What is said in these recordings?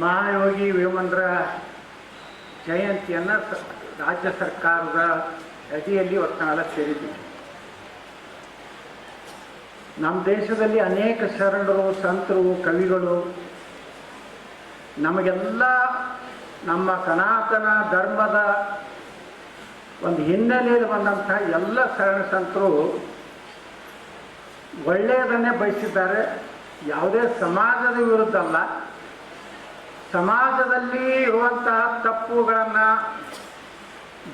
ಮಹಾಯೋಗಿ ವೇಮನರ ಜಯಂತಿಯನ್ನು ರಾಜ್ಯ ಸರ್ಕಾರದ ಅಡಿಯಲ್ಲಿ ಇವತ್ತು ನಾವೆಲ್ಲ ಸೇರಿದ್ದೀವಿ. ನಮ್ಮ ದೇಶದಲ್ಲಿ ಅನೇಕ ಶರಣರು, ಸಂತರು, ಕವಿಗಳು ನಮಗೆಲ್ಲ ನಮ್ಮ ಸನಾತನ ಧರ್ಮದ ಒಂದು ಹಿನ್ನೆಲೆಯಲ್ಲಿ ಬಂದಂಥ ಎಲ್ಲ ಶರಣ ಸಂತರು ಒಳ್ಳೆಯದನ್ನೇ ಬಯಸಿದ್ದಾರೆ. ಯಾವುದೇ ಸಮಾಜದ ವಿರುದ್ಧ ಅಲ್ಲ, ಸಮಾಜದಲ್ಲಿ ಇರುವಂತಹ ತಪ್ಪುಗಳನ್ನು,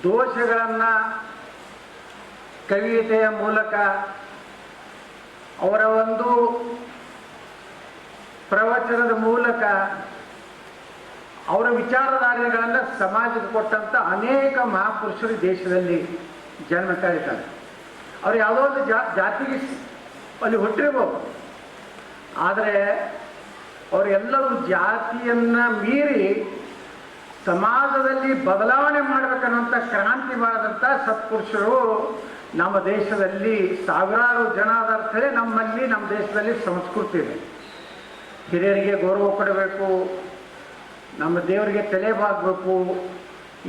ದೋಷಗಳನ್ನು ಕವಿತೆಯ ಮೂಲಕ, ಅವರ ಒಂದು ಪ್ರವಚನದ ಮೂಲಕ, ಅವರ ವಿಚಾರಧಾರೆಗಳನ್ನು ಸಮಾಜಕ್ಕೆ ಕೊಟ್ಟಂಥ ಅನೇಕ ಮಹಾಪುರುಷರು ದೇಶದಲ್ಲಿ ಜನ್ಮ ತಾಳಿದ್ದಾರೆ. ಅವರು ಯಾವುದೋ ಒಂದು ಜಾತಿಗೆ ಅಲ್ಲಿ ಹುಟ್ಟಿರ್ಬೋದು, ಆದರೆ ಅವರೆಲ್ಲರೂ ಜಾತಿಯನ್ನು ಮೀರಿ ಸಮಾಜದಲ್ಲಿ ಬದಲಾವಣೆ ಮಾಡಬೇಕನ್ನುವಂಥ ಕ್ರಾಂತಿ ಮಾಡಿದಂಥ ಸತ್ಪುರುಷರು ನಮ್ಮ ದೇಶದಲ್ಲಿ ಸಾವಿರಾರು ಜನ ಅದಾರ್ಥಲೇ ನಮ್ಮಲ್ಲಿ, ನಮ್ಮ ದೇಶದಲ್ಲಿ ಸಂಸ್ಕೃತಿ ಇದೆ. ಹಿರಿಯರಿಗೆ ಗೌರವ ಕೊಡಬೇಕು, ನಮ್ಮ ದೇವರಿಗೆ ತಲೆ ಬಾಗಬೇಕು,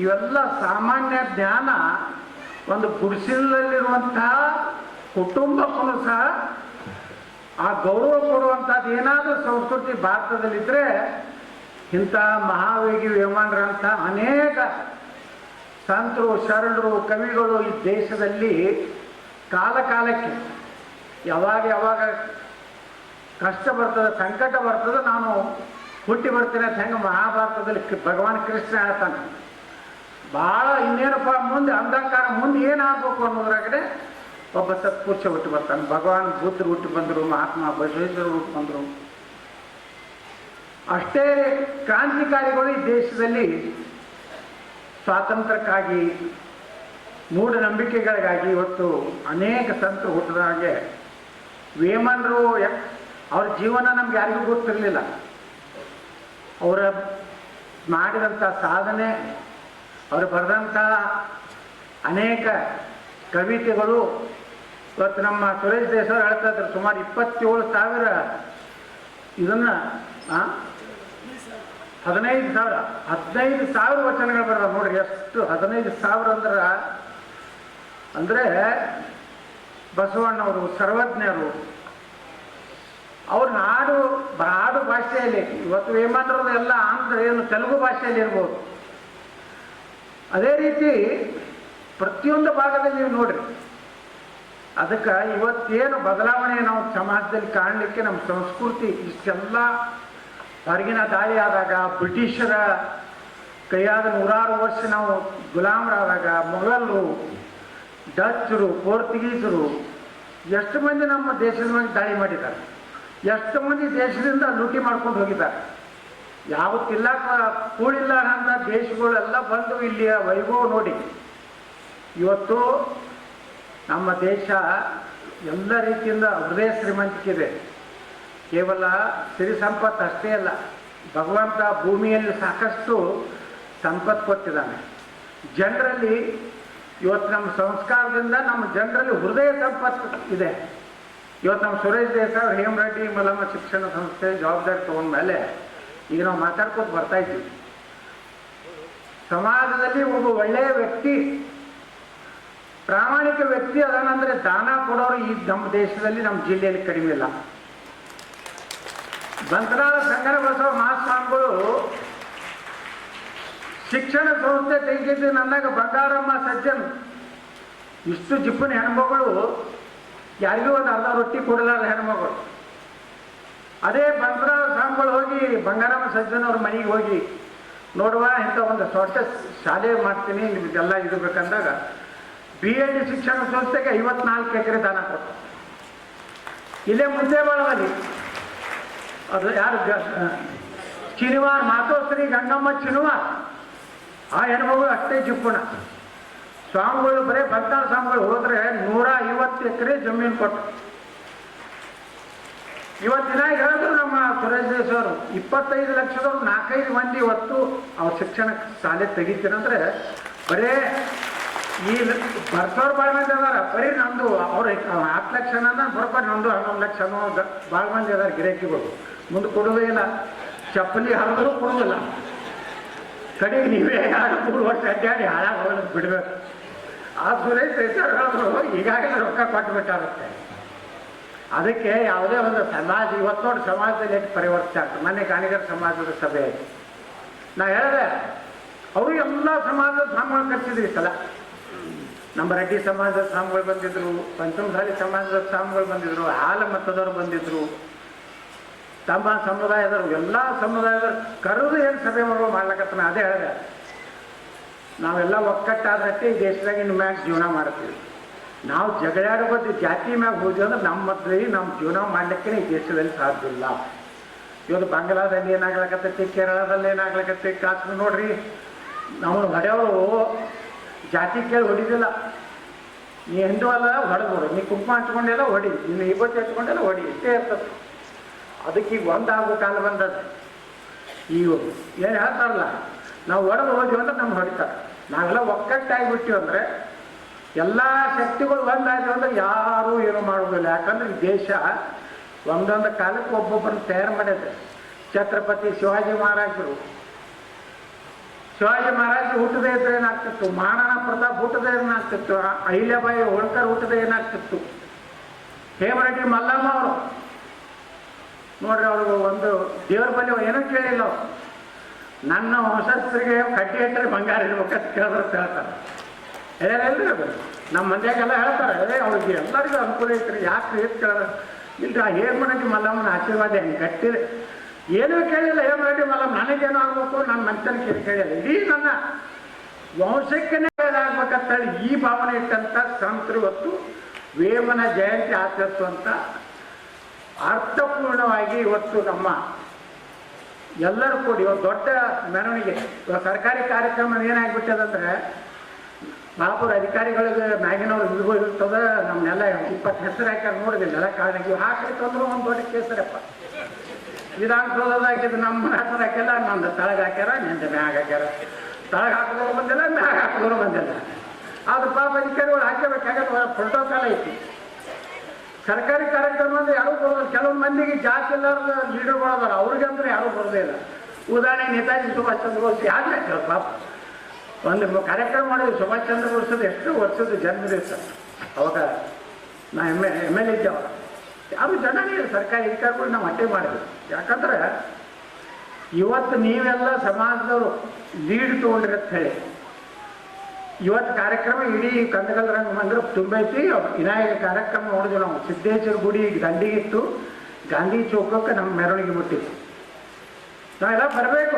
ಇವೆಲ್ಲ ಸಾಮಾನ್ಯ ಜ್ಞಾನ ಒಂದು ಗುಡಿಸಲಲ್ಲಿರುವಂತಹ ಕುಟುಂಬಕ್ಕೂ ಸಹ ಆ ಗೌರವ ಕೊಡುವಂಥದ್ದು ಏನಾದರೂ ಸಂಸ್ಕೃತಿ ಭಾರತದಲ್ಲಿದ್ದರೆ ಇಂಥ ಮಹಾವೇಗಿ ವೇಮನರಂಥ ಅನೇಕ ಸಂತರು, ಶರಣರು, ಕವಿಗಳು ಈ ದೇಶದಲ್ಲಿ ಕಾಲ ಕಾಲಕ್ಕೆ ಯಾವಾಗ ಕಷ್ಟ ಬರ್ತದೆ, ಸಂಕಟ ಬರ್ತದೆ, ನಾನು ಹುಟ್ಟಿ ಬರ್ತೀನಿ ಅಂತ ಹೆಂಗೆ ಮಹಾಭಾರತದಲ್ಲಿ ಭಗವಾನ್ ಕೃಷ್ಣ ಹೇಳ್ತಾನೆ. ಭಾಳ ಇನ್ನೇನಪ್ಪ ಮುಂದೆ ಅಂಧಕಾರ ಮುಂದೆ ಏನಾಗಬೇಕು ಅನ್ನೋದ್ರಾಗಡೆ ಒಬ್ಬ ಸತ್ಪುರುಷ ಹುಟ್ಟಿ ಬರ್ತಾನೆ. ಭಗವಾನ್ ಬುದ್ಧರು ಹುಟ್ಟಿ ಬಂದರು, ಮಹಾತ್ಮ ಬಸವೇಶ್ವರರು ಹುಟ್ಟಿ ಬಂದರು. ಅಷ್ಟೇ ಕ್ರಾಂತಿಕಾರಿಗಳು ಈ ದೇಶದಲ್ಲಿ ಸ್ವಾತಂತ್ರ್ಯಕ್ಕಾಗಿ, ಮೂಢನಂಬಿಕೆಗಳಿಗಾಗಿ ಇವತ್ತು ಅನೇಕ ಸಂತರು ಹುಟ್ಟಿದ ಹಾಗೆ ವೇಮನರು ಅವ್ರ ಜೀವನ ನಮ್ಗೆ ಯಾರಿಗೂ ಗೊತ್ತಿರಲಿಲ್ಲ. ಅವರ ಮಾಡಿದಂಥ ಸಾಧನೆ, ಅವರು ಬರೆದಂಥ ಅನೇಕ ಕವಿತೆಗಳು ಇವತ್ತು ನಮ್ಮ ಸುರೇಶ್ ದೇಶವ್ರು ಹೇಳ್ತಾ ಇದ್ರು, ಸುಮಾರು 27,000 ಇದನ್ನು 15,000 ವಚನಗಳು ಬರೋದು ನೋಡ್ರಿ. ಎಷ್ಟು 15,000 ಅಂದರೆ ಬಸವಣ್ಣವರು ಸರ್ವಜ್ಞರು. ಅವ್ರ ನಾಡು ಭಾಷೆಯಲ್ಲಿ, ಇವತ್ತು ವೇಮನರದು ಎಲ್ಲ ಆಂಧ್ರ ಏನು ತೆಲುಗು ಭಾಷೆಯಲ್ಲಿ ಇರ್ಬೋದು. ಅದೇ ರೀತಿ ಪ್ರತಿಯೊಂದು ಭಾಗದಲ್ಲಿ ನೀವು ನೋಡ್ರಿ. ಅದಕ್ಕೆ ಇವತ್ತೇನು ಬದಲಾವಣೆ ನಾವು ಸಮಾಜದಲ್ಲಿ ಕಾಣಲಿಕ್ಕೆ ನಮ್ಮ ಸಂಸ್ಕೃತಿ ಇಷ್ಟೆಲ್ಲ ಹೊರಗಿನ ದಾಳಿ ಆದಾಗ, ಬ್ರಿಟಿಷರ ಕೈಯಾದ 100 ವರ್ಷ ನಾವು ಗುಲಾಮರಾದಾಗ, ಮೊಘಲರು, ಡಚ್ಚರು, ಪೋರ್ಚುಗೀಸರು ಎಷ್ಟು ಮಂದಿ ನಮ್ಮ ದೇಶದ ಮೇಲೆ ದಾಳಿ ಮಾಡಿದ್ದಾರೆ, ಎಷ್ಟು ಮಂದಿ ದೇಶದಿಂದ ಲೂಟಿ ಮಾಡ್ಕೊಂಡು ಹೋಗಿದ್ದಾರೆ. ಯಾವತ್ತಿಲ್ಲ ಕೂಳಿಲ್ಲ ಅಂತ ದೇಶಗಳೆಲ್ಲ ಬಂದು ಇಲ್ಲಿಯ ವೈಭವ ನೋಡಿ ಇವತ್ತು ನಮ್ಮ ದೇಶ ಎಲ್ಲ ರೀತಿಯಿಂದ ಹೃದಯ ಶ್ರೀಮಂತಿಕೆ. ಕೇವಲ ಸಿರಿ ಸಂಪತ್ತು ಅಷ್ಟೇ ಅಲ್ಲ, ಭಗವಂತ ಭೂಮಿಯಲ್ಲಿ ಸಾಕಷ್ಟು ಸಂಪತ್ತು ಕೊಟ್ಟಿದ್ದಾನೆ. ಜನರಲ್ಲಿ ಇವತ್ತು ನಮ್ಮ ಸಂಸ್ಕಾರದಿಂದ ನಮ್ಮ ಜನರಲ್ಲಿ ಹೃದಯ ಸಂಪತ್ತು ಇದೆ. ಇವತ್ತು ನಮ್ಮ ಸುರೇಶ್ ದೇಸಾಯಿ, ಹೇಮರೆಡ್ಡಿ ಮಲ್ಲಮ್ಮ ಶಿಕ್ಷಣ ಸಂಸ್ಥೆ ಜವಾಬ್ದಾರಿ ತಗೊಂಡ್ಮೇಲೆ ಈಗ ನಾವು ಮಾತಾಡ್ಕೊತ ಬರ್ತಾ ಇದ್ದೀವಿ. ಸಮಾಜದಲ್ಲಿ ಒಬ್ಬ ಒಳ್ಳೆಯ ವ್ಯಕ್ತಿ, ಪ್ರಾಮಾಣಿಕ ವ್ಯಕ್ತಿ ಅದನಂದರೆ ದಾನ ಕೊಡೋರು ಈ ನಮ್ಮ ದೇಶದಲ್ಲಿ, ನಮ್ಮ ಜಿಲ್ಲೆಯಲ್ಲಿ ಕಡಿಮೆ ಇಲ್ಲ. ಬಂತನಾಳ ಸಂಗನ ಬಸವ ಮಹಾಸ್ವಾಮಿಗಳು ಶಿಕ್ಷಣ ಸಂಸ್ಥೆ ತೆಗೆದಿದ್ದು ನನಗೆ ಬಂಗಾರಮ್ಮ ಸಜ್ಜನ್ ಇಷ್ಟು ಜಿಪ್ಪನ ಹೆಣ್ಮಗಳು, ಯಾರಿಗೂ ಒಂದು ಅರ್ಧ ರೊಟ್ಟಿ ಕೊಡಲಾರ ಹೆಣ್ಮಗಳು. ಅದೇ ಬಂತನಾಳ ಸ್ವಾಮಿಗಳು ಹೋಗಿ ಬಂಗಾರಮ್ಮ ಸಜ್ಜನ್ ಅವ್ರ ಮನೆಗೆ ಹೋಗಿ ನೋಡುವ ಇಂಥ ಒಂದು ದೊಡ್ಡ ಶಾಲೆ ಮಾಡ್ತೀನಿ, ನಿಮಗೆಲ್ಲ ಇದು ಬೇಕಂದಾಗ BEd ಶಿಕ್ಷಣ ಸಂಸ್ಥೆಗೆ 54 ಎಕರೆ ದಾನ ಕೊಟ್ಟು, ಇಲ್ಲೇ ಮುದ್ದೇಬಾಳದಲ್ಲಿ ಅದು ಯಾರು ಚಿನಿವಾರ್ ಮಾತೋಶ್ರೀ ಗಂಗಮ್ಮ ಚಿನಿವಾರ್, ಆ ಹೆಣ್ಮಗಳು ಅಷ್ಟೇ ಜಿಪ್ಪುಣ. ಸ್ವಾಮಿಗಳು ಬರೀ ಬಂತಾಳ ಸ್ವಾಮಿಗಳು ಹೋದರೆ 150 ಎಕರೆ ಜಮೀನು ಕೊಟ್ಟು. ಇವತ್ತಿನ ಹೇಳಿದ್ರು ನಮ್ಮ ಸುರೇಶ್ ದೇಶವರು 25 ಲಕ್ಷದವ್ರು 4-5 ಮಂದಿ ಇವತ್ತು ಅವ್ರ ಶಿಕ್ಷಣ ಶಾಲೆ ತೆಗಿತೀರಂದ್ರೆ ಬರೇ ಈ ಬರ್ಸೋರು ಭಾಳ ಮಂದಿ ಅದಾರ. ಬರೀ ನಮ್ಮದು ಅವ್ರು 10 ಲಕ್ಷ ಬರೋಬ್ಬರಿ ನಮ್ಮದು 11 ಲಕ್ಷ ಭಾಳ ಮಂದಿ ಅದಾರ ಗಿರಾಕಿಗಳು. ಮುಂದೆ ಕೊಡೋದೇ ಇಲ್ಲ. ಚಪ್ಪಲಿ ಹರಿದ್ರು ಕೊಡುವುದಿಲ್ಲ. ಕಡೆಗೆ ನೀವೇ 2-3 ವರ್ಷ ಅಡ್ಡಾಡಿ ಹಾಳಾಗೋದು ಬಿಡಬೇಕು. ಆ ಸುರೇಶ್ ಹೆಸರುಗಳು ಈಗಾಗಲೇ ರೊಕ್ಕ ಕೊಟ್ಟುಬಿಟ್ಟಾಗುತ್ತೆ. ಅದಕ್ಕೆ ಯಾವುದೇ ಒಂದು ಸಮಾಜ ಇವತ್ತು ನೋಡಿ ಸಮಾಜದಲ್ಲಿ ಎಷ್ಟು ಪರಿವರ್ತನೆ ಆಗ್ತದೆ. ಮೊನ್ನೆ ಗಾಣಿಗರ ಸಮಾಜದ ಸಭೆ ಆಯಿತು. ನಾ ಹೇಳಿದೆ ಅವರು ಎಲ್ಲ ಸಮಾಜದ ಸ್ವಾಮಿಗಳು ಕರೆಸಿದ್ರಿ ಸಲ. ನಮ್ಮ ರೆಡ್ಡಿ ಸಮಾಜದ ಸ್ವಾಮಿಗಳು ಬಂದಿದ್ರು, ಪಂಚಮಸಾಲಿ ಸಮಾಜದ ಸ್ವಾಮಿಗಳು ಬಂದಿದ್ರು, ಹಾಲ ಮತದವರು ಬಂದಿದ್ರು, ತಮ್ಮ ಸಮುದಾಯದವರು ಎಲ್ಲ ಸಮುದಾಯದವರು ಕರೆದು ಏನು ಸಭೆ ಮಾಡ್ಲಕತ್ತ. ಅದೇ ಹೇಳಿದೆ ನಾವೆಲ್ಲ ಒಕ್ಕಟ್ಟಾದಷ್ಟೇ ಈ ದೇಶದಾಗ ಇನ್ನು ಮ್ಯಾಗ ಜೀವನ ಮಾಡ್ತೀವಿ. ನಾವು ಜಗಳಾಡೋ ಬದ್ದು ಜಾತಿ ಮ್ಯಾಗ ಹೋದ್ವಿ ಅಂದ್ರೆ ನಮ್ಮ ಮಕ್ಕಳಿಗೆ ನಮ್ಮ ಜೀವನ ಮಾಡಲಿಕ್ಕೆ ಈ ದೇಶದಲ್ಲಿ ಸಾಧ್ಯ ಇಲ್ಲ. ಇವತ್ತು ಬಾಂಗ್ಲಾದಲ್ಲಿ ಏನಾಗ್ಲಕತ್ತೈತಿ, ಕೇರಳದಲ್ಲಿ ಏನಾಗ್ಲಕತ್ತೈತಿ, ಕಾಶ್ಮೀರ ನೋಡ್ರಿ. ನಮ್ಮನ್ನು ಹೊಡೆಯವರು ಜಾತಿ ಕೇಳಿ ಹೊಡಿದಿಲ್ಲ. ನೀ ಹಿಂದೂ ಅಲ್ಲ ಹೊಡೆದ್ಬಿಡು, ನೀ ಕುಂಕುಮ ಹಚ್ಕೊಂಡೆಲ್ಲ ಹೊಡಿ, ನೀನು ಇವತ್ತು ಹಚ್ಕೊಂಡೆಲ್ಲ ಹೊಡಿ, ಇಷ್ಟೇ ಇರ್ತದೆ. ಅದಕ್ಕೆ ಈಗ ಒಂದಾಗೋ ಕಾಲ ಬಂದದ್ದು. ಈಗ ಏನು ಹೇಳ್ತಾರಲ್ಲ, ನಾವು ಹೊಡೆದು ಹೋದ್ವಿ ಅಂದ್ರೆ ನಮ್ಗೆ ಹೊಡಿತಾರೆ. ನಾವೆಲ್ಲ ಒಕ್ಕಟ್ಟಾಗಿಬಿಟ್ಟಿವಿ ಅಂದರೆ ಎಲ್ಲ ಶಕ್ತಿಗಳು ಒಂದಾಯ್ತು ಅಂದ್ರೆ ಯಾರೂ ಏನು ಮಾಡೋದಿಲ್ಲ. ಯಾಕಂದ್ರೆ ಈ ದೇಶ ಒಂದೊಂದು ಕಾಲಕ್ಕೆ ಒಬ್ಬೊಬ್ಬರನ್ನ ತಯಾರು ಮಾಡಿದೆ. ಛತ್ರಪತಿ ಶಿವಾಜಿ ಮಹಾರಾಜರು ಹುಟ್ಟದೇ ಇದ್ರೆ ಏನಾಗ್ತಿತ್ತು, ಮಹಾರಾಣಾ ಪ್ರತಾಪ್ ಹುಟ್ಟದೇ ಏನಾಗ್ತಿತ್ತು, ಅಹಿಲ್ಯಾಬಾಯಿ ಹೋಳ್ಕರ್ ಹುಟ್ಟದೇ ಏನಾಗ್ತಿತ್ತು, ಹೇಮರೆಡ್ಡಿ ಮಲ್ಲಮ್ಮ ಅವರು ನೋಡ್ರಿ, ಅವ್ರಿಗೆ ಒಂದು ದೇವ್ರ ಬಳಿ ಏನೂ ಕೇಳಿಲ್ಲ. ಅವರು ನನ್ನ ವಂಶಸ್ಥರಿಗೆ ಕಡ್ಡಿ ಇಟ್ಟರೆ ಬಂಗಾರ ಇರ್ಬೇಕಂತ ಕೇಳಿದ್ರೆ ಹೇಳ್ತಾರೆ. ಏನೆಲ್ಲ ನಮ್ಮ ಮಂದ್ಯಾಗೆಲ್ಲ ಹೇಳ್ತಾರೆ, ಅವ್ರಿಗೆ ಎಲ್ಲರಿಗೂ ಅನುಕೂಲ ಐತ್ರಿ, ಯಾಕೆ ಏತ್ ಕೇಳಿದ್ರೆ ಇಲ್ರಿ ಆ ಹೇಮರೆಡ್ಡಿ ಮಲ್ಲಮ್ಮನ ಆಶೀರ್ವಾದ ಹೆಂಗೆ ಕಟ್ಟಿದ್ರೆ ಏನೂ ಕೇಳಿಲ್ಲ. ಹೇಮರೆಡ್ಡಿ ಮಲ್ಲಮ್ಮ ನನಗೇನು ಆಗ್ಬೇಕು, ನನ್ನ ಮನುಷ್ಯನಿಗೆ ಕೇಳಿಲ್ಲ, ಇಡೀ ನನ್ನ ವಂಶಕ್ಕೇ ಆಗ್ಬೇಕಂತೇಳಿ ಈ ಭಾವನೆ ಇಟ್ಟಂಥ ಸಂತರು ಇವತ್ತು ವೇಮನ ಜಯಂತಿ ಆಚರಿಸುವಂಥ ಅರ್ಥಪೂರ್ಣವಾಗಿ ಇವತ್ತು ನಮ್ಮ ಎಲ್ಲರೂ ಕೂಡಿ ಇವತ್ತು ದೊಡ್ಡ ಮೆರವಣಿಗೆ. ಇವಾಗ ಸರ್ಕಾರಿ ಕಾರ್ಯಕ್ರಮ ಏನಾಗ್ಬಿಟ್ಟದಂದ್ರೆ ಮಹಾಪುರ ಅಧಿಕಾರಿಗಳಿಗೆ ಮ್ಯಾಗಿನವ್ರು ಇದ್ಗೋ ಇರ್ತದೆ, ನಮ್ಮನ್ನೆಲ್ಲ 20 ಹೆಸರು ಹಾಕ್ಯಾರ ನೋಡಿದಿಲ್ಲ ಕಾರಣ ಇವು ಹಾಕಿ ತಂದ್ರು ಒಂದು ದೊಡ್ಡ ಕೇಸರಪ್ಪ. ವಿಧಾನಸೌಧದ ಹಾಕಿದ್ದು ನಮ್ಮ ಹೆಸರು ಹಾಕಿಲ್ಲ, ನಂದು ತಳಗ ಹಾಕ್ಯಾರ, ನಿಂದ ಮ್ಯಾಗ ಹಾಕ್ಯಾರ. ತಳಗ ಹಾಕಿದವರು ಬಂದಿಲ್ಲ, ಮ್ಯಾಗ ಹಾಕಿದವರು ಬಂದಿಲ್ಲ. ಆದ್ರೆ ಪಾಪ ಅಧಿಕಾರಿಗಳು ಹಾಕಬೇಕಾಗತ್ತೆ, ಪ್ರೋಟೋಕಾಲ್ ಐತಿ. ಸರ್ಕಾರಿ ಕಾರ್ಯಕ್ರಮ ಅಂದ್ರೆ ಯಾರೂ ಬರೋದಿಲ್ಲ. ಕೆಲವೊಂದು ಮಂದಿಗೆ ಜಾತಿ ಇಲ್ಲಾರ್ದ ಲೀಡರ್ಗಳು ಅದಾರ, ಅವ್ರಿಗೆ ಅಂದ್ರೆ ಯಾರೂ ಬರೋದೇ ಇಲ್ಲ. ಉದಾಹರಣೆ ನೇತಾಜಿ ಸುಭಾಷ್ ಚಂದ್ರ ಬೋಸ್ ಯಾಕೆ ಹಾಕ್ಯಾರ ಪಾಪ. ಒಂದು ಕಾರ್ಯಕ್ರಮ ಮಾಡಿದ್ವಿ ಸುಭಾಷ್ ಚಂದ್ರ ಬೋಸದ ಎಷ್ಟು ವರ್ಷದ ಜನ್ಮದಿವಸ. ಅವಾಗ ನಾ ಎಮ್ ಎಲ್ ಇದ್ದೆ. ಅವಾಗ ಯಾರು ಜನನೇ ಇಲ್ಲ, ಸರ್ಕಾರಿ ಅಧಿಕಾರಿಗಳು ನಾವು ಅಟ್ಟೆ ಮಾಡಿದ್ವಿ. ಯಾಕಂದ್ರೆ ಇವತ್ತು ನೀವೆಲ್ಲ ಸಮಾಜದವರು ಲೀಡ್ ತೊಗೊಂಡಿರತ್ತ ಹೇಳಿ ಇವತ್ತು ಕಾರ್ಯಕ್ರಮ ಇಡೀ ಕಂದಗಲ್ ರಂಗ ಮಂದಿರ ತುಂಬೈತಿ. ವಿನಾಯಕ ಕಾರ್ಯಕ್ರಮ ನೋಡಿದ್ವಿ ನಾವು. ಸಿದ್ದೇಶ್ವರ ಗುಡಿ ದಂಡಿಗಿತ್ತು, ಗಾಂಧಿ ಚೌಕಕ್ಕೆ ನಮ್ಮ ಮೆರವಣಿಗೆ ಮುಟ್ಟಿತ್ತು. ನಾವೆಲ್ಲ ಬರಬೇಕು,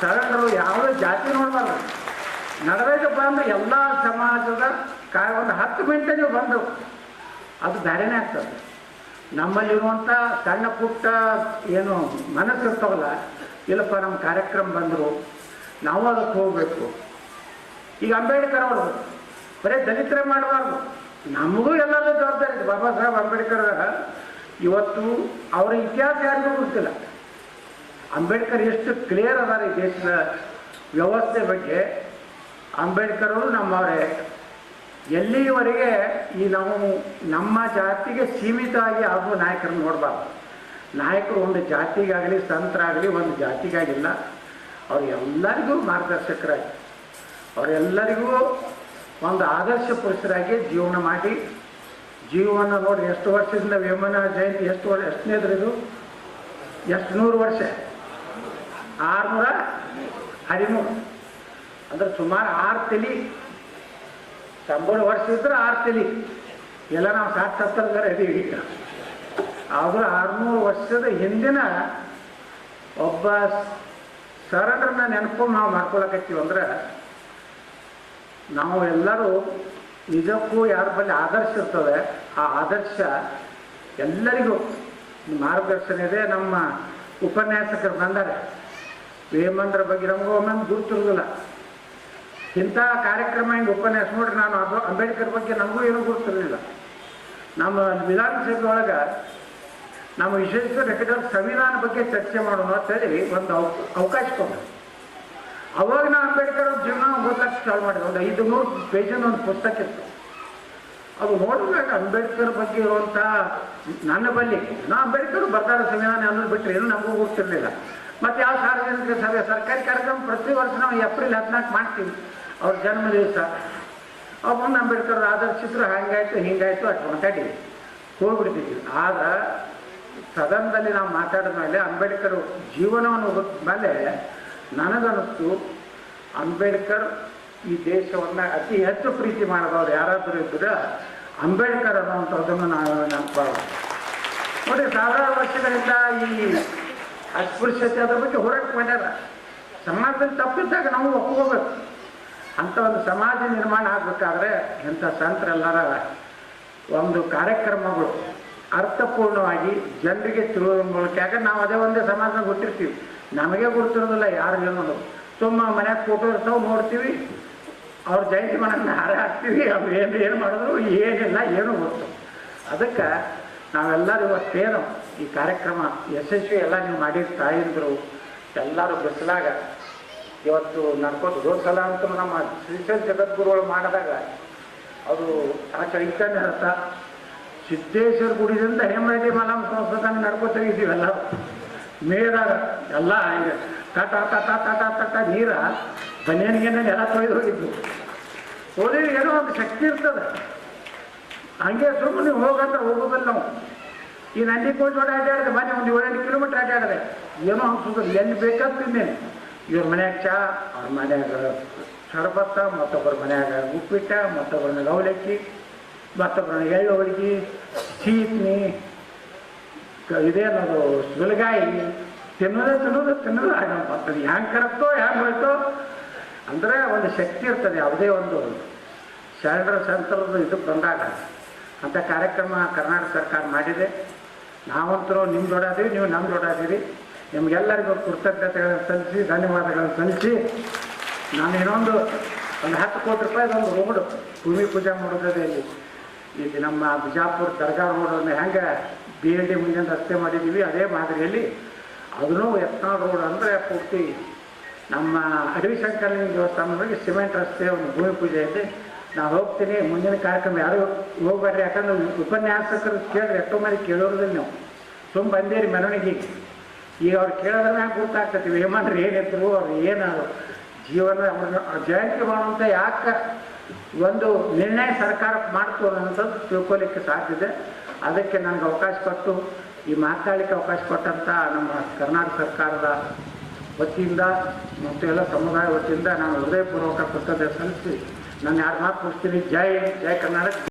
ಶರಣರು ಯಾವುದೇ ಜಾತಿ ನೋಡ್ಬಾರ್ದು, ನಡಬೇಕಪ್ಪ ಅಂದ್ರೆ ಎಲ್ಲ ಸಮಾಜದ ಒಂದು 10 ಮಿನಿಟ್ ನೀವು ಬಂದು ಅದು ಬೇರೆನೇ ಆಗ್ತದೆ. ನಮ್ಮಲ್ಲಿರುವಂಥ ಸಣ್ಣ ಪುಟ್ಟ ಏನು ಮನಸ್ಸು ಇರ್ತಾವಲ್ಲ, ಇಲ್ಲಪ್ಪ ನಮ್ಮ ಕಾರ್ಯಕ್ರಮ ಬಂದರು ನಾವು ಅದಕ್ಕೆ ಹೋಗಬೇಕು. ಈಗ ಅಂಬೇಡ್ಕರ್ ಅವರು ಬರೀ ದಲಿತರೇ ಮಾಡಬಾರ್ದು, ನಮಗೂ ಎಲ್ಲರೂ ಜವಾಬ್ದಾರಿ ಇದೆ. ಬಾಬಾ ಸಾಹೇಬ್ ಅಂಬೇಡ್ಕರ್ ಇವತ್ತು ಅವರ ಇತಿಹಾಸ ಯಾರಿಗೂ ಗೊತ್ತಿಲ್ಲ. ಅಂಬೇಡ್ಕರ್ ಎಷ್ಟು ಕ್ಲಿಯರ್ ಅದಾರ ಈ ದೇಶದ ವ್ಯವಸ್ಥೆ ಬಗ್ಗೆ. ಅಂಬೇಡ್ಕರ್ ಅವರು ನಮ್ಮವರೇ. ಎಲ್ಲಿವರೆಗೆ ಈ ನಾವು ನಮ್ಮ ಜಾತಿಗೆ ಸೀಮಿತವಾಗಿ ಆಗುವ ನಾಯಕರನ್ನು ನೋಡಬಾರ್ದು. ನಾಯಕರು ಒಂದು ಜಾತಿಗಾಗಲಿ ಸಂತರಾಗಲಿ ಒಂದು ಜಾತಿಗಾಗಿಲ್ಲ, ಅವ್ರು ಎಲ್ಲರಿಗೂ ಮಾರ್ಗದರ್ಶಕರಾಗಿ, ಅವರೆಲ್ಲರಿಗೂ ಒಂದು ಆದರ್ಶ ಪುರುಷರಾಗಿ ಜೀವನ ಮಾಡಿ ಜೀವನ ನೋಡಿ. ಎಷ್ಟು ವರ್ಷದಿಂದ ವೇಮನ ಜಯಂತಿ ಎಷ್ಟನೇದ್ರಿ ಇದು? ಎಷ್ಟು 100 ವರ್ಷ? 613 ಅಂದ್ರೆ ಸುಮಾರು 6 ತಲೆ. 90 ವರ್ಷ ಇದ್ರೆ 6 ತಲೆ. ಎಲ್ಲ ನಾವು 60-70 ಇದೀವಿ. ಈಗ ಆದರೂ 600 ವರ್ಷದ ಹಿಂದಿನ ಒಬ್ಬ ಶರಣರನ್ನ ನೆನಪು ನಾವು ಮಾಡ್ಕೊಳಕತ್ತೀವಿ ಅಂದ್ರೆ ನಾವು ಎಲ್ಲರೂ ನಿಜಕ್ಕೂ ಯಾರ ಬಳಿ ಆದರ್ಶ ಇರ್ತದೆ, ಆ ಆದರ್ಶ ಎಲ್ಲರಿಗೂ ಮಾರ್ಗದರ್ಶನ ಇದೆ. ನಮ್ಮ ಉಪನ್ಯಾಸಕರು ಬಂದರೆ ವೇಮಂದ್ರ ಬಗ್ಗೆ ನಮಗೂ ಒಮ್ಮೊಮ್ಮೆ ಗುರುತಿರೋದಿಲ್ಲ. ಇಂಥ ಕಾರ್ಯಕ್ರಮ ಹಿಂಗೆ ಉಪನ್ಯಾಸ ನೋಡ್ರಿ, ನಾನು ಅಂಬೇಡ್ಕರ್ ಬಗ್ಗೆ ನಮಗೂ ಏನೂ ಗುರುತಿರಲಿಲ್ಲ. ನಮ್ಮ ವಿಧಾನಸಭೆ ಒಳಗೆ ನಮ್ಮ ವಿಶ್ವೇಶ್ವರ ಹೆಗಡೆ ಸಂವಿಧಾನ ಬಗ್ಗೆ ಚರ್ಚೆ ಮಾಡೋಣ ಅಂತೇಳಿ ಒಂದು ಅವಕಾಶ ಕೊಟ್ಟರು. ಅವಾಗ ನಾನು ಅಂಬೇಡ್ಕರ್ ಅವ್ರ ಜೀವನ ಓದ್ಲಕ್ಕೆ ಚಾಲು ಮಾಡಿದೆ. ಒಂದು 500 ಪೇಜಿನ ಒಂದು ಪುಸ್ತಕ ಇತ್ತು. ಅದು ನೋಡಿದಾಗ ಅಂಬೇಡ್ಕರ್ ಬಗ್ಗೆ ಇರುವಂಥ ನನ್ನ ಬಲ್ಲಿ, ನಾ ಅಂಬೇಡ್ಕರ್ ಬರ್ದಾರ ಸಂವಿಧಾನ ಅನ್ನೋದು ಬಿಟ್ಟರೆ ಏನೂ ನಮಗೂ ಗೊತ್ತಿರಲಿಲ್ಲ. ಮತ್ತು ಯಾವ ಸಾರ್ವಜನಿಕ ಸಭೆ ಸರ್ಕಾರಿ ಕಾರ್ಯಕ್ರಮ ಪ್ರತಿ ವರ್ಷ ನಾವು ಏಪ್ರಿಲ್ 14 ಮಾಡ್ತೀವಿ ಅವ್ರ ಜನ್ಮ ದಿವಸ. ಅವ್ರು ಮುಂದೆ ಅಂಬೇಡ್ಕರ್ ಆದರ್ಶಿದ್ರು ಹಂಗಾಯ್ತು ಹಿಂಗಾಯ್ತು ಅಷ್ಟು ಮಾತಾಡಿ ಹೋಗ್ಬಿಡ್ತಿದ್ವಿ. ಆದ್ರೆ ಸದನದಲ್ಲಿ ನಾವು ಮಾತಾಡಿದ ಮೇಲೆ ಅಂಬೇಡ್ಕರ್ ಜೀವನವನ್ನು ಹುಟ್ಟಿದ ಮೇಲೆ ನನಗನ್ನಿಸ್ತು ಅಂಬೇಡ್ಕರ್ ಈ ದೇಶವನ್ನು ಅತಿ ಹೆಚ್ಚು ಪ್ರೀತಿ ಮಾಡಿದವ್ರು ಯಾರಾದರೂ ಇದ್ದರೆ ಅಂಬೇಡ್ಕರ್ ಅನ್ನೋವಂಥದ್ದನ್ನು ನಾವು ನೆನಪಾಗ ನೋಡಿ. ಸಾವಿರಾರು ವರ್ಷಗಳಿಂದ ಈ ಅಸ್ಪೃಶ್ಯತೆ ಅದ್ರ ಬಗ್ಗೆ ಹೋರಾಟ ಮಾಡ್ಯಾರ. ಸಮಾಜದಲ್ಲಿ ತಪ್ಪಿದ್ದಾಗ ನಾವು ಒಪ್ಕೋಬೇಕು. ಅಂಥ ಒಂದು ಸಮಾಜ ನಿರ್ಮಾಣ ಆಗಬೇಕಾದ್ರೆ ಇಂಥ ಸಂತರೆಲ್ಲರ ಒಂದು ಕಾರ್ಯಕ್ರಮಗಳು ಅರ್ಥಪೂರ್ಣವಾಗಿ ಜನರಿಗೆ ತಿಳುವ ಮೂಲಕ, ಯಾಕಂದ್ರೆ ನಾವು ಅದೇ ಒಂದೇ ಸಮಾಜದಾಗ ಹುಟ್ಟಿರ್ತೀವಿ, ನಮಗೆ ಗೊತ್ತಿರೋದಿಲ್ಲ ಯಾರು ಏನೋದು. ಸುಮ್ಮ ಮನ್ಯಾಗ ಫೋಟೋ ಇರ್ತಾವೆ ನೋಡ್ತೀವಿ, ಅವ್ರ ಜಯಂತಿ ಮನೆಗೆ ಹಾರ ಹಾಕ್ತೀವಿ, ಅವ್ರು ಏನು ಮಾಡಿದ್ರು ಏನಿಲ್ಲ ಏನೂ ಗೊತ್ತು. ಅದಕ್ಕೆ ನಾವೆಲ್ಲರೂ ಇವತ್ತೇನು ಈ ಕಾರ್ಯಕ್ರಮ ಯಶಸ್ವಿ ಎಲ್ಲ ನೀವು ಮಾಡಿದ ತಾಯಿಂದರು ಎಲ್ಲರೂ ಬಿಸಿಲಾಗ ಇವತ್ತು ನಡ್ಕೊಂಡು ರೋಸಲ ಅಂತ ನಮ್ಮ ಶ್ರೀಶೈಲ ಜಗದ್ಗುರುಗಳು ಮಾಡಿದಾಗ ಅದು ಆ ಚೈತನ್ಯ ರಥ ಸಿದ್ದೇಶ್ವರ ಗುಡಿದಿಂದ ಹೇಮರೆಡ್ಡಿ ಮಲಂ ಸಂಸ್ಥಾನ ನಡ್ಕೊತ ಇದ್ದೀವಲ್ಲ ಮೇದಾಗ ಎಲ್ಲ ಈಗ ತಟ ತಟ ತಟ ತಟ ನೀರ ಬನ್ನೇನಿಗೆಲ್ಲ ಎಲ್ಲ ತೊಯ್ದು ಹೋಗಿದ್ದು. ಹೋದ್ರೆ ಏನೋ ಒಂದು ಶಕ್ತಿ ಇರ್ತದೆ. ಹಂಗೆ ಸುಮ್ಮನೆ ಹೋಗಂದ್ರೆ ಹೋಗೋದಿಲ್ಲ ನಾವು. ಈ ನಂದಿ ಕೋಟೆ ಅಡ್ಡಾಡಿದೆ ಬನ್ನಿ ಒಂದು 7-8 ಕಿಲೋಮೀಟ್ರ್ ಅಡ್ಡಾಡಿದೆ, ಏನೋ ಅನ್ಸೋದಿಲ್ಲ. ಎಲ್ಲಿ ಬೇಕಾದ ತಿಂದೇನೆ. ಇವ್ರ ಮನ್ಯಾಗ ಚಾ, ಅವ್ರ ಮನ್ಯಾಗ ಶರಬತ್ತ, ಮತ್ತೊಬ್ಬರ ಮನ್ಯಾಗ ಉಪ್ಪಿಟ್ಟ, ಮತ್ತೊಬ್ಬರ ಮನೆಯಾಗ ಅವಲಕ್ಕಿ, ಮತ್ತೊಬ್ಬರ ಎಳ್ಳು ಹೋಳಿಗೆ, ಚೀತ್ನಿ, ಇದೇನದು ಸುಲಗಾಯಿ, ತಿನ್ನೋದು ಆಗಂತದ್ದು. ಹ್ಯಾಂಗೆ ಕರತ್ತೋ ಹ್ಯಾಂಗೆ ಹೋಯ್ತೋ ಅಂದರೆ ಒಂದು ಶಕ್ತಿ ಇರ್ತದೆ. ಯಾವುದೇ ಒಂದು ಶರಣರ ಸಂತರದ ಇದಕ್ಕೆ ಬಂದಾಗ ಅಂಥ ಕಾರ್ಯಕ್ರಮ ಕರ್ನಾಟಕ ಸರ್ಕಾರ ಮಾಡಿದೆ. ನಾವಂತರೂ ನಿಮ್ಮ ಜೋಡಾದೀವಿ, ನೀವು ನಮ್ಮ ಜೋಡಾದೀರಿ. ನಿಮಗೆಲ್ಲರಿಗೂ ಕೃತಜ್ಞತೆಗಳನ್ನು ಸಲ್ಲಿಸಿ ಧನ್ಯವಾದಗಳನ್ನು ಸಲ್ಲಿಸಿ ನಾನು ಇನ್ನೊಂದು 10 ಕೋಟಿ ರೂಪಾಯಿದೊಂದು ರೋಡು ಭೂಮಿ ಪೂಜೆ ಮಾಡೋದೇ ಇಲ್ಲಿ ನಮ್ಮ ಬಿಜಾಪುರ ದರ್ಗಾ ರೋಡನ್ನು ಹೆಂಗೆ BLD ಮುಂದಿನ ರಸ್ತೆ ಮಾಡಿದ್ದೀವಿ ಅದೇ ಮಾದರಿಯಲ್ಲಿ ಅದನ್ನು ಯತ್ನಾಳ್ ರೋಡ್ ಅಂದರೆ ಪೂರ್ತಿ ನಮ್ಮ ಅಡವಿ ಶಂಕರಲಿಂಗ ದೇವಸ್ಥಾನದಲ್ಲಿ ಸಿಮೆಂಟ್ ರಸ್ತೆ ಒಂದು ಭೂಮಿ ಪೂಜೆಯಲ್ಲಿ ನಾವು ಹೋಗ್ತೀನಿ. ಮುಂದಿನ ಕಾರ್ಯಕ್ರಮ ಯಾರು ಹೋಗ್ಬೇಡ್ರಿ, ಯಾಕಂದ್ರೆ ಉಪನ್ಯಾಸಕರು ಕೇಳಿದ್ರೆ ಎಷ್ಟೋ ಮಂದಿ ಕೇಳೋದಿಲ್ಲ. ನಾವು ತುಂಬ ಬಂದೇರಿ ಮೆರವಣಿಗೆಗೆ. ಈಗ ಅವ್ರು ಕೇಳೋದ್ರ ಮ್ಯಾಗ ಗೊತ್ತಾಗ್ತೈತಿ ಏಮನ್ರಿ ಏನಿದ್ರು ಅವ್ರು ಏನು ಜೀವನ ಜಯಂತಿ ಮಾಡುವಂಥ ಯಾಕೆ ಒಂದು ನಿರ್ಣಯ ಸರ್ಕಾರ ಮಾಡ್ತು ಅನ್ನೋಂಥದ್ದು ತಿಳ್ಕೊಲಿಕ್ಕೆ ಸಾಧ್ಯತೆ. ಅದಕ್ಕೆ ನನಗೆ ಅವಕಾಶ ಕೊಟ್ಟು ಈ ಮಾತಾಡಲಿಕ್ಕೆ ಅವಕಾಶ ಕೊಟ್ಟಂಥ ನಮ್ಮ ಕರ್ನಾಟಕ ಸರ್ಕಾರದ ವತಿಯಿಂದ ಮತ್ತು ಎಲ್ಲ ಸಮುದಾಯ ವತಿಯಿಂದ ನಾನು ಹೃದಯಪೂರ್ವಕ ಕೃತಜ್ಞತೆ ಸಲ್ಲಿಸಿ ನಾನು 2 ಮಾತು ಮುಗಿಸ್ತೀನಿ. ಜೈ ಕರ್ನಾಟಕ.